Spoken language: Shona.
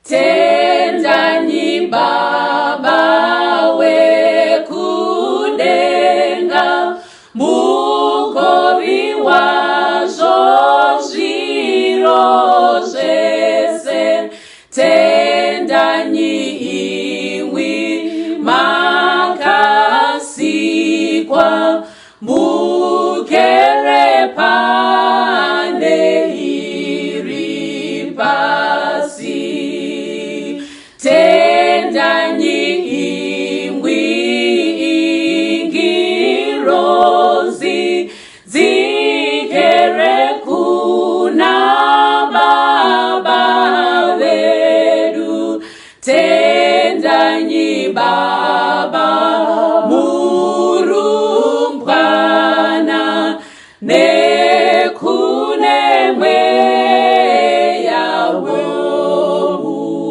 Tendani Baba wekudenga, mukori wazvo zviro zvese. Tendani iwi makasikwa, mukere pane iri pasi. Tendani ingwi ingirozi, dzikere kuna Baba vedu. Tendani Baba murumbwana, nekune mweya woutsvene.